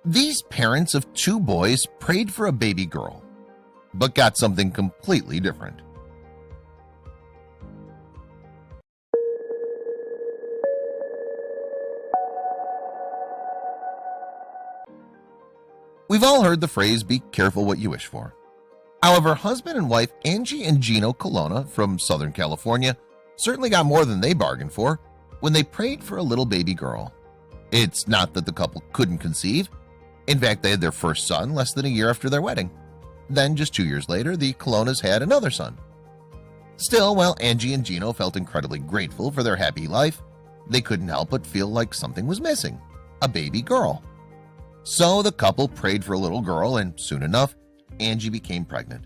These parents of two boys prayed for a baby girl, but got something completely different. We've all heard the phrase, "be careful what you wish for." However, husband and wife Angie and Gino Colonna from Southern California certainly got more than they bargained for when they prayed for a little baby girl. It's not that the couple couldn't conceive. In fact, they had their first son less than a year after their wedding. Then, just 2 years later, the Colonnas had another son. Still, while Angie and Gino felt incredibly grateful for their happy life, they couldn't help but feel like something was missing: a baby girl. So the couple prayed for a little girl, and soon enough, Angie became pregnant.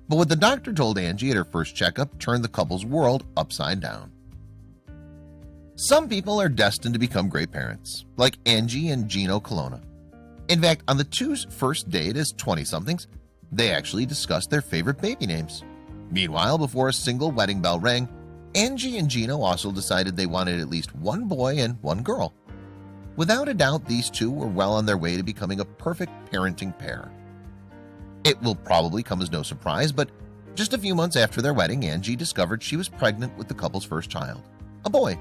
But what the doctor told Angie at her first checkup turned the couple's world upside down. Some people are destined to become great parents, like Angie and Gino Colonna. In fact, on the two's first date as 20-somethings, they actually discussed their favorite baby names. Meanwhile, before a single wedding bell rang, Angie and Gino also decided they wanted at least one boy and one girl. Without a doubt, these two were well on their way to becoming a perfect parenting pair. It will probably come as no surprise, but just a few months after their wedding, Angie discovered she was pregnant with the couple's first child, a boy.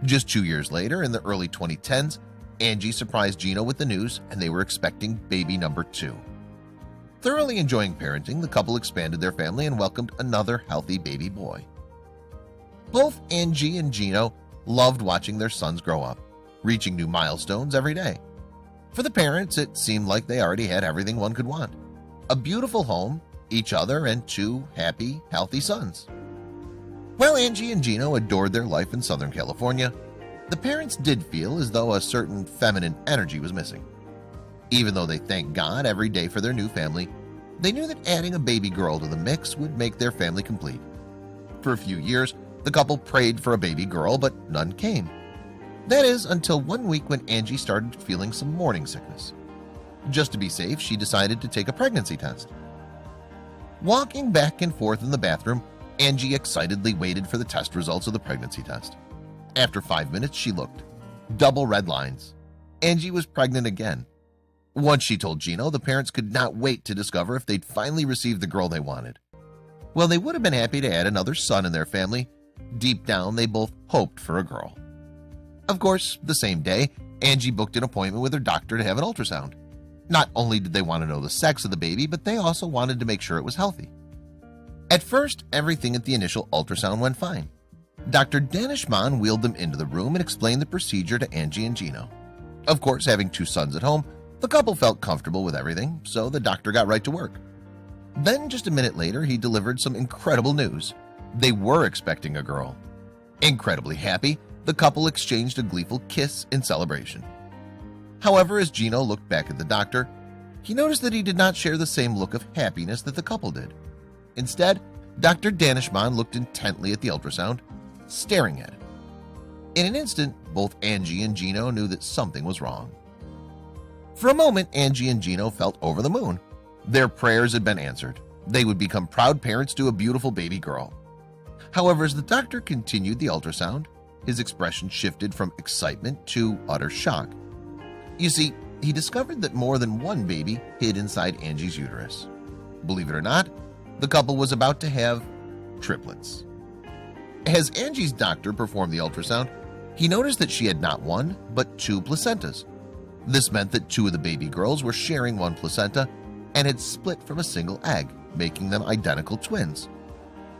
Just 2 years later, in the early 2010s, Angie surprised Gino with the news, and they were expecting baby number 2. Thoroughly enjoying parenting, the couple expanded their family and welcomed another healthy baby boy. Both Angie and Gino loved watching their sons grow up, reaching new milestones every day. For the parents, it seemed like they already had everything one could want: a beautiful home, each other, and 2 happy, healthy sons. While Angie and Gino adored their life in Southern California, the parents did feel as though a certain feminine energy was missing. Even though they thanked God every day for their new family, they knew that adding a baby girl to the mix would make their family complete. For a few years, the couple prayed for a baby girl, but none came. That is, until one week when Angie started feeling some morning sickness. Just to be safe, she decided to take a pregnancy test. Walking back and forth in the bathroom, Angie excitedly waited for the test results of the pregnancy test. After 5 minutes, she looked. Double red lines. Angie was pregnant again. Once she told Gino, the parents could not wait to discover if they'd finally received the girl they wanted. While they would have been happy to add another son in their family, deep down they both hoped for a girl. Of course, the same day, Angie booked an appointment with her doctor to have an ultrasound. Not only did they want to know the sex of the baby, but they also wanted to make sure it was healthy. At first, everything at the initial ultrasound went fine. Dr. Danishman wheeled them into the room and explained the procedure to Angie and Gino. Of course, having 2 sons at home, the couple felt comfortable with everything, so the doctor got right to work. Then, just a minute later, he delivered some incredible news. They were expecting a girl. Incredibly happy, the couple exchanged a gleeful kiss in celebration. However, as Gino looked back at the doctor, he noticed that he did not share the same look of happiness that the couple did. Instead, Dr. Danishman looked intently at the ultrasound, staring at it. In an instant, both Angie and Gino knew that something was wrong. For a moment, Angie and Gino felt over the moon. Their prayers had been answered. They would become proud parents to a beautiful baby girl. However, as the doctor continued the ultrasound, his expression shifted from excitement to utter shock. You see, he discovered that more than one baby hid inside Angie's uterus. Believe it or not, the couple was about to have triplets. As Angie's doctor performed the ultrasound, he noticed that she had not one, but 2 placentas. This meant that 2 of the baby girls were sharing one placenta and had split from a single egg, making them identical twins.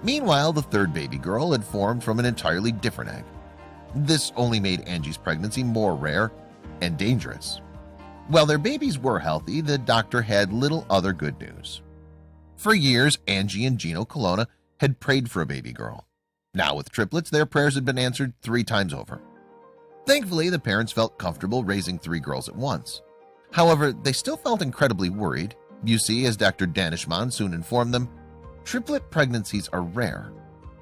Meanwhile, the 3rd baby girl had formed from an entirely different egg. This only made Angie's pregnancy more rare and dangerous. While their babies were healthy, the doctor had little other good news. For years, Angie and Gino Colonna had prayed for a baby girl. Now with triplets, their prayers had been answered 3 times over. Thankfully, the parents felt comfortable raising 3 girls at once. However, they still felt incredibly worried. You see, as Dr. Danishman soon informed them, triplet pregnancies are rare.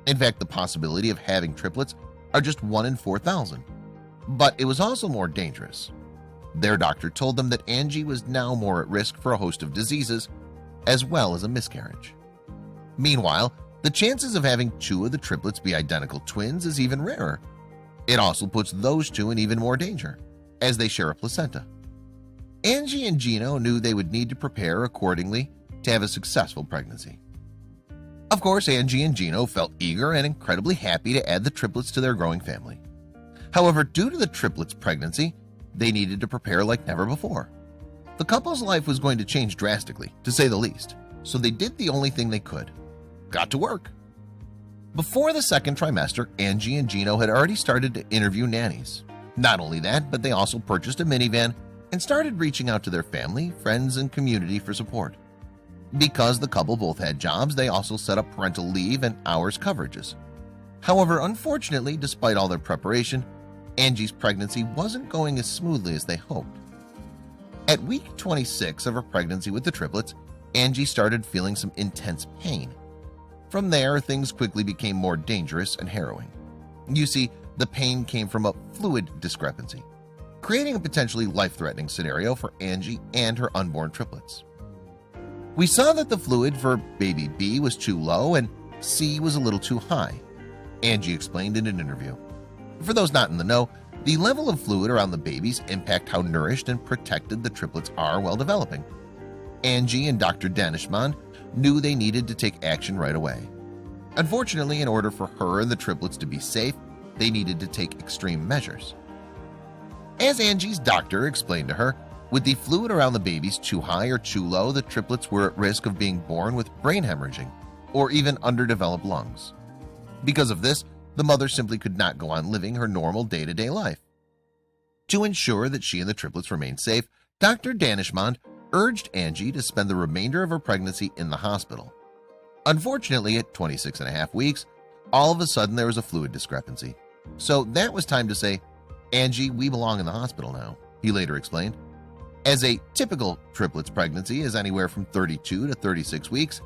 In fact, the possibility of having triplets are just 1 in 4,000. But it was also more dangerous. Their doctor told them that Angie was now more at risk for a host of diseases, as well as a miscarriage. Meanwhile, the chances of having 2 of the triplets be identical twins is even rarer. It also puts those 2 in even more danger, as they share a placenta. Angie and Gino knew they would need to prepare accordingly to have a successful pregnancy. Of course, Angie and Gino felt eager and incredibly happy to add the triplets to their growing family. However, due to the triplets' pregnancy, they needed to prepare like never before. The couple's life was going to change drastically, to say the least, so they did the only thing they could: got to work. Before the second trimester, Angie and Gino had already started to interview nannies. Not only that, but they also purchased a minivan and started reaching out to their family, friends, and community for support. Because the couple both had jobs, they also set up parental leave and hours coverages. However, unfortunately, despite all their preparation, Angie's pregnancy wasn't going as smoothly as they hoped. At week 26 of her pregnancy with the triplets, Angie started feeling some intense pain. From there, things quickly became more dangerous and harrowing. You see, the pain came from a fluid discrepancy, creating a potentially life-threatening scenario for Angie and her unborn triplets. We saw that the fluid for baby B was too low and C was a little too high, Angie explained in an interview. For those not in the know, the level of fluid around the babies impact how nourished and protected the triplets are while developing. Angie and Dr. Danishmand knew they needed to take action right away. Unfortunately, in order for her and the triplets to be safe, they needed to take extreme measures. As Angie's doctor explained to her, with the fluid around the babies too high or too low, the triplets were at risk of being born with brain hemorrhaging or even underdeveloped lungs. Because of this, the mother simply could not go on living her normal day-to-day life. To ensure that she and the triplets remained safe, Dr. Danishmand urged Angie to spend the remainder of her pregnancy in the hospital. Unfortunately, at 26.5 weeks, all of a sudden there was a fluid discrepancy. So that was time to say, "Angie, we belong in the hospital now," he later explained. As a typical triplets pregnancy is anywhere from 32 to 36 weeks,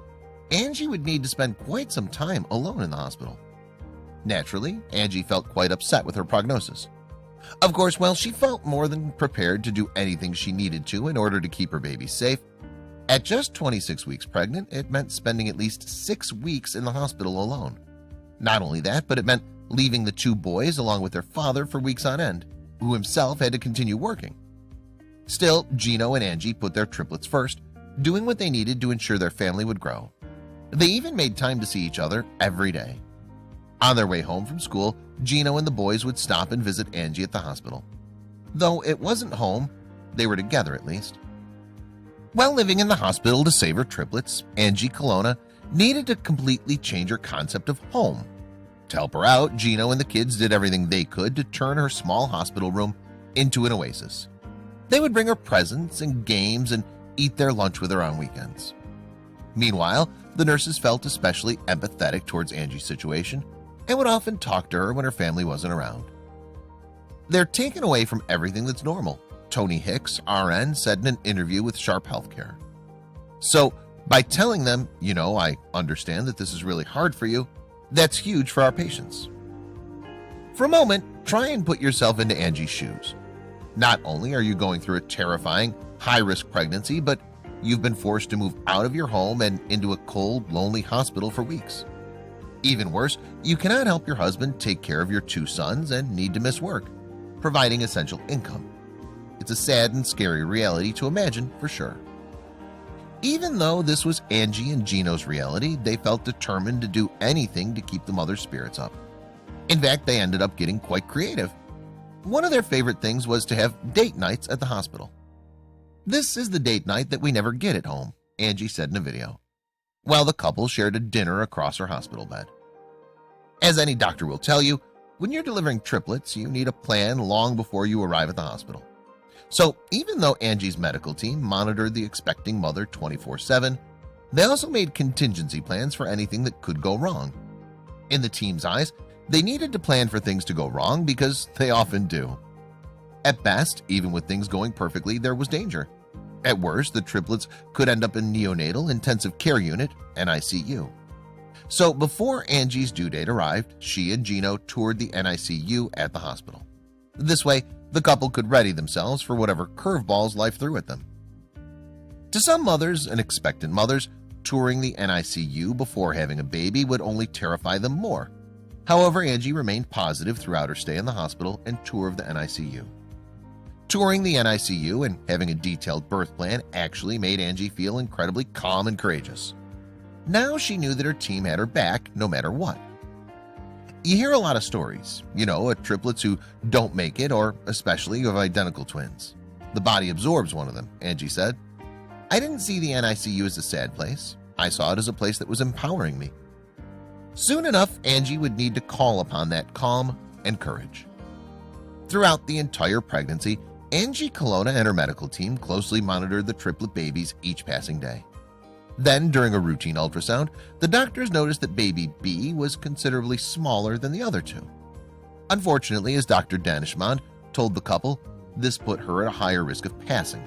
Angie would need to spend quite some time alone in the hospital. Naturally, Angie felt quite upset with her prognosis. Of course, while she felt more than prepared to do anything she needed to in order to keep her baby safe, at just 26 weeks pregnant, it meant spending at least 6 weeks in the hospital alone. Not only that, but it meant leaving the two boys along with their father for weeks on end, who himself had to continue working. Still, Gino and Angie put their triplets first, doing what they needed to ensure their family would grow. They even made time to see each other every day. On their way home from school, Gino and the boys would stop and visit Angie at the hospital. Though it wasn't home, they were together at least. While living in the hospital to save her triplets, Angie Colonna needed to completely change her concept of home. To help her out, Gino and the kids did everything they could to turn her small hospital room into an oasis. They would bring her presents and games and eat their lunch with her on weekends. Meanwhile, the nurses felt especially empathetic towards Angie's situation and would often talk to her when her family wasn't around. "They're taken away from everything that's normal," Tony Hicks, RN, said in an interview with Sharp Healthcare. "So by telling them, I understand that this is really hard for you, that's huge for our patients." For a moment, try and put yourself into Angie's shoes. Not only are you going through a terrifying, high-risk pregnancy, but you've been forced to move out of your home and into a cold, lonely hospital for weeks. Even worse, you cannot help your husband take care of your 2 sons and need to miss work, providing essential income. It's a sad and scary reality to imagine for sure. Even though this was Angie and Gino's reality, they felt determined to do anything to keep the mother's spirits up. In fact, they ended up getting quite creative. One of their favorite things was to have date nights at the hospital. "This is the date night that we never get at home," Angie said in a video, while the couple shared a dinner across her hospital bed. As any doctor will tell you, when you're delivering triplets, you need a plan long before you arrive at the hospital. So even though Angie's medical team monitored the expecting mother 24/7, they also made contingency plans for anything that could go wrong. In the team's eyes, they needed to plan for things to go wrong because they often do. At best, even with things going perfectly, there was danger. At worst, the triplets could end up in neonatal intensive care unit, NICU. So before Angie's due date arrived, she and Gino toured the NICU at the hospital. This way, the couple could ready themselves for whatever curveballs life threw at them. To some mothers and expectant mothers, touring the NICU before having a baby would only terrify them more. However, Angie remained positive throughout her stay in the hospital and tour of the NICU. Touring the NICU and having a detailed birth plan actually made Angie feel incredibly calm and courageous. Now she knew that her team had her back no matter what. You hear a lot of stories, of triplets who don't make it, or especially of identical twins. The body absorbs one of them, Angie said. I didn't see the NICU as a sad place. I saw it as a place that was empowering me. Soon enough, Angie would need to call upon that calm and courage. Throughout the entire pregnancy, Angie Colonna and her medical team closely monitored the triplet babies each passing day. Then, during a routine ultrasound, the doctors noticed that baby B was considerably smaller than the other two. Unfortunately, as Dr. Danishmand told the couple, this put her at a higher risk of passing.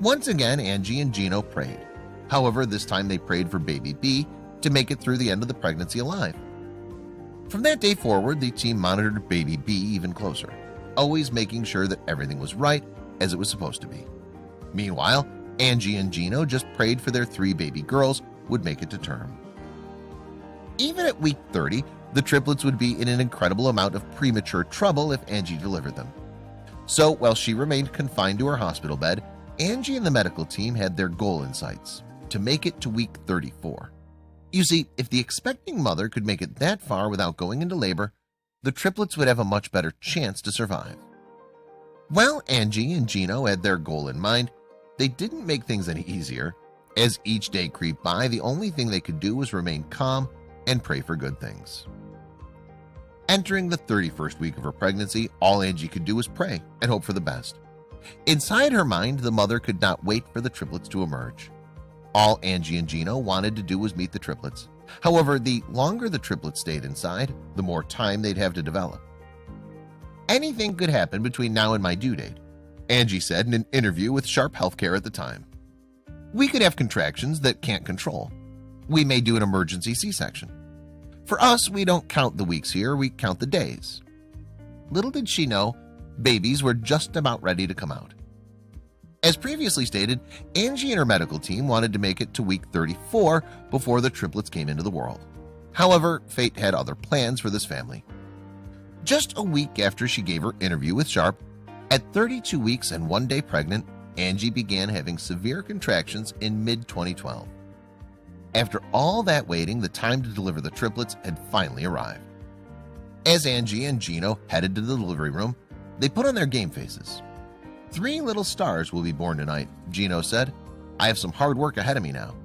Once again, Angie and Gino prayed. However, this time they prayed for baby B to make it through the end of the pregnancy alive. From that day forward, the team monitored baby B even closer, always making sure that everything was right as it was supposed to be. Meanwhile, Angie and Gino just prayed for their 3 baby girls would make it to term. Even at week 30, the triplets would be in an incredible amount of premature trouble if Angie delivered them. So while she remained confined to her hospital bed, Angie and the medical team had their goal in sights: to make it to week 34. You see, if the expecting mother could make it that far without going into labor, the triplets would have a much better chance to survive. While Angie and Gino had their goal in mind, they didn't make things any easier. As each day creeped by, the only thing they could do was remain calm and pray for good things. Entering the 31st week of her pregnancy, all Angie could do was pray and hope for the best. Inside her mind, the mother could not wait for the triplets to emerge. All Angie and Gino wanted to do was meet the triplets. However, the longer the triplets stayed inside, the more time they'd have to develop. Anything could happen between now and my due date, Angie said in an interview with Sharp Healthcare at the time. We could have contractions that can't control. We may do an emergency C-section. For us, we don't count the weeks here, we count the days. Little did she know, babies were just about ready to come out. As previously stated, Angie and her medical team wanted to make it to week 34 before the triplets came into the world. However, fate had other plans for this family. Just a week after she gave her interview with Sharp, at 32 weeks and 1 day pregnant, Angie began having severe contractions in mid-2012. After all that waiting, the time to deliver the triplets had finally arrived. As Angie and Gino headed to the delivery room, they put on their game faces. 3 little stars will be born tonight, Gino said. I have some hard work ahead of me now,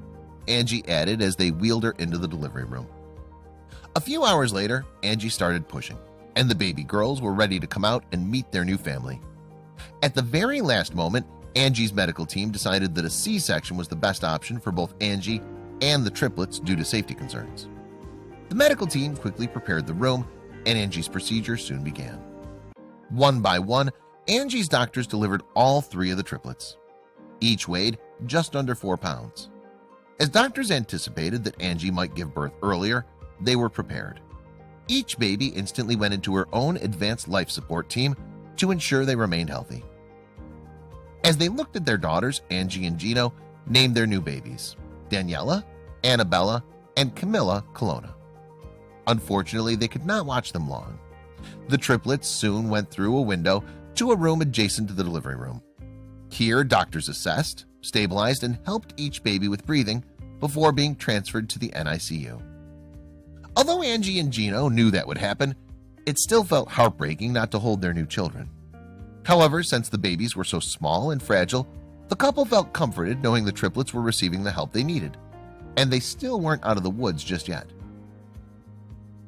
Angie added as they wheeled her into the delivery room. A few hours later, Angie started pushing, and the baby girls were ready to come out and meet their new family. At the very last moment, Angie's medical team decided that a C-section was the best option for both Angie and the triplets due to safety concerns. The medical team quickly prepared the room, and Angie's procedure soon began. One by one, Angie's doctors delivered all 3 of the triplets. Each weighed just under 4 pounds. As doctors anticipated that Angie might give birth earlier, they were prepared. Each baby instantly went into her own advanced life support team to ensure they remained healthy. As they looked at their daughters, Angie and Gino named their new babies Daniela, Annabella, and Camilla Colonna. Unfortunately, they could not watch them long. The triplets soon went through a window to a room adjacent to the delivery room. Here, doctors assessed, stabilized, and helped each baby with breathing before being transferred to the NICU. Although Angie and Gino knew that would happen, it still felt heartbreaking not to hold their new children. However, since the babies were so small and fragile, the couple felt comforted knowing the triplets were receiving the help they needed, and they still weren't out of the woods just yet.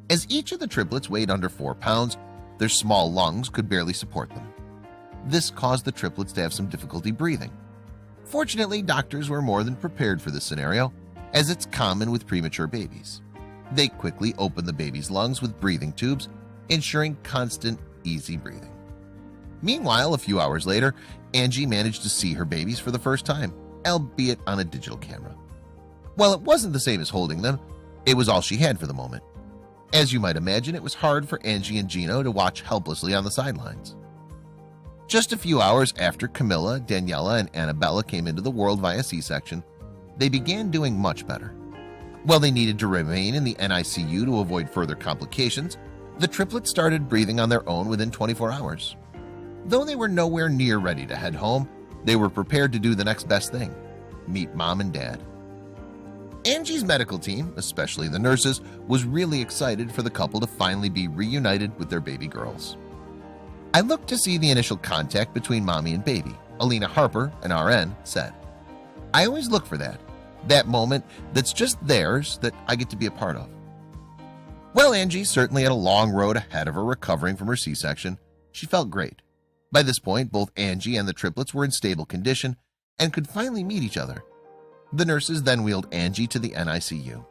As each of the triplets weighed under 4 pounds, their small lungs could barely support them. This caused the triplets to have some difficulty breathing. Fortunately, doctors were more than prepared for this scenario, as it's common with premature babies. They quickly opened the baby's lungs with breathing tubes, ensuring constant, easy breathing. Meanwhile, a few hours later, Angie managed to see her babies for the first time, albeit on a digital camera. While it wasn't the same as holding them, it was all she had for the moment. As you might imagine, it was hard for Angie and Gino to watch helplessly on the sidelines. Just a few hours after Camilla, Daniela, and Annabella came into the world via C-section, they began doing much better. While they needed to remain in the NICU to avoid further complications, the triplets started breathing on their own within 24 hours. Though they were nowhere near ready to head home, they were prepared to do the next best thing: meet Mom and Dad. Angie's medical team, especially the nurses, was really excited for the couple to finally be reunited with their baby girls. "I looked to see the initial contact between mommy and baby," Alina Harper, an RN, said. "I always look for that moment that's just theirs that I get to be a part of." Well, Angie certainly had a long road ahead of her recovering from her C-section. She felt great. By this point, both Angie and the triplets were in stable condition and could finally meet each other. The nurses then wheeled Angie to the NICU.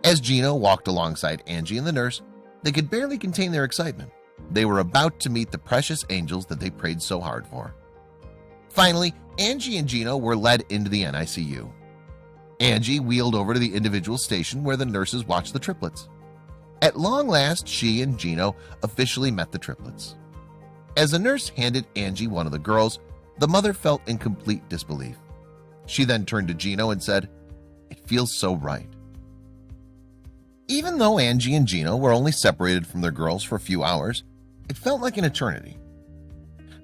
As Gino walked alongside Angie and the nurse, they could barely contain their excitement. They were about to meet the precious angels that they prayed so hard for. Finally, Angie and Gino were led into the NICU. Angie wheeled over to the individual station where the nurses watched the triplets. At long last, she and Gino officially met the triplets. As the nurse handed Angie one of the girls, the mother felt in complete disbelief. She then turned to Gino and said, "It feels so right." Even though Angie and Gino were only separated from their girls for a few hours, it felt like an eternity.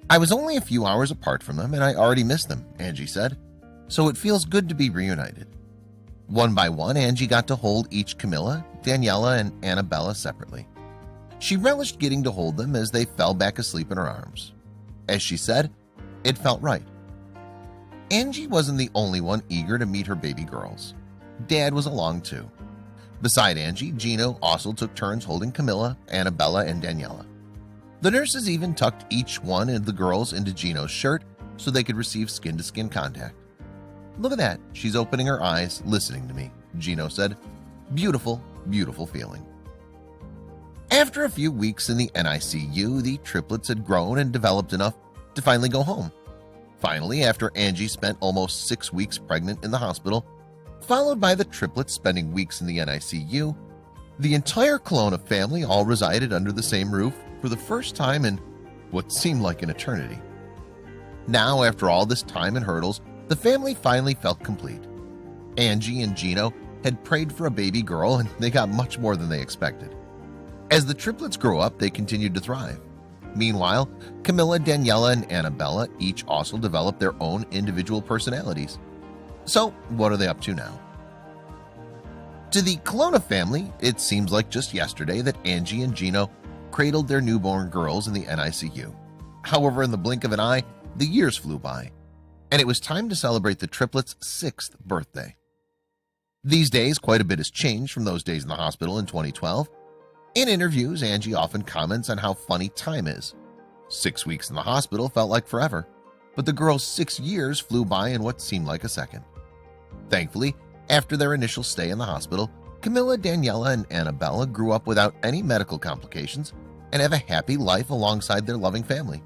"I was only a few hours apart from them and I already missed them," Angie said, "so it feels good to be reunited." One by one, Angie got to hold each Camilla, Daniela, and Annabella separately. She relished getting to hold them as they fell back asleep in her arms. As she said, it felt right. Angie wasn't the only one eager to meet her baby girls. Dad was along too. Beside Angie, Gino also took turns holding Camilla, Annabella, and Daniela. The nurses even tucked each one of the girls into Gino's shirt so they could receive skin-to-skin contact. "Look at that, she's opening her eyes, listening to me," Gino said. "Beautiful, beautiful feeling." After a few weeks in the NICU, the triplets had grown and developed enough to finally go home. Finally, after Angie spent almost 6 weeks pregnant in the hospital, followed by the triplets spending weeks in the NICU, the entire Colonna family all resided under the same roof for the first time in what seemed like an eternity. Now, after all this time and hurdles, the family finally felt complete. Angie and Gino had prayed for a baby girl, and they got much more than they expected. As the triplets grew up, they continued to thrive. Meanwhile, Camilla, Daniela, and Annabella each also developed their own individual personalities. So, what are they up to now? To the Colonna family, it seems like just yesterday that Angie and Gino cradled their newborn girls in the NICU. However, in the blink of an eye, the years flew by, and it was time to celebrate the triplets' 6th birthday. These days, quite a bit has changed from those days in the hospital in 2012. In interviews, Angie often comments on how funny time is. 6 weeks in the hospital felt like forever, but the girls' 6 years flew by in what seemed like a second. Thankfully, after their initial stay in the hospital, Camilla, Daniela, and Annabella grew up without any medical complications and have a happy life alongside their loving family.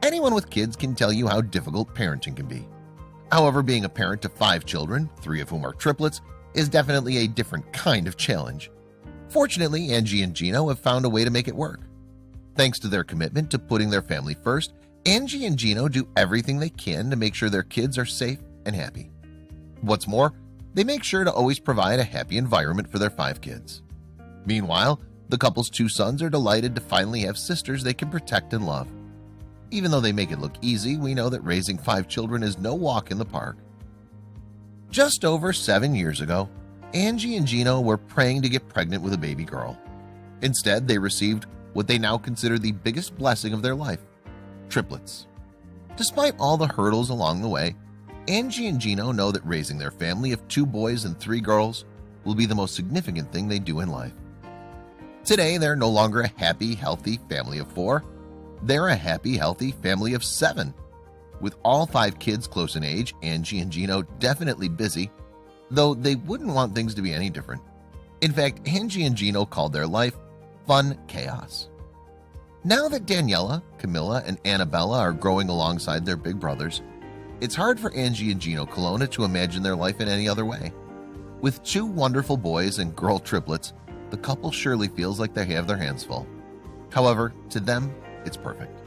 Anyone with kids can tell you how difficult parenting can be. However, being a parent to 5 children, 3 of whom are triplets, is definitely a different kind of challenge. Fortunately, Angie and Gino have found a way to make it work. Thanks to their commitment to putting their family first, Angie and Gino do everything they can to make sure their kids are safe and happy. What's more, they make sure to always provide a happy environment for their 5 kids. Meanwhile, the couple's 2 sons are delighted to finally have sisters they can protect and love. Even though they make it look easy, we know that raising 5 children is no walk in the park. Just over 7 years ago, Angie and Gino were praying to get pregnant with a baby girl. Instead, they received what they now consider the biggest blessing of their life: triplets. Despite all the hurdles along the way, Angie and Gino know that raising their family of 2 boys and 3 girls will be the most significant thing they do in life. Today, they're no longer a happy, healthy family of 4. They're a happy, healthy family of 7. With all 5 kids close in age, Angie and Gino definitely busy, though they wouldn't want things to be any different. In fact, Angie and Gino called their life fun chaos. Now that Daniela, Camilla, and Annabella are growing alongside their big brothers, it's hard for Angie and Gino Colonna to imagine their life in any other way. With 2 wonderful boys and girl triplets, the couple surely feels like they have their hands full. However, to them, it's perfect.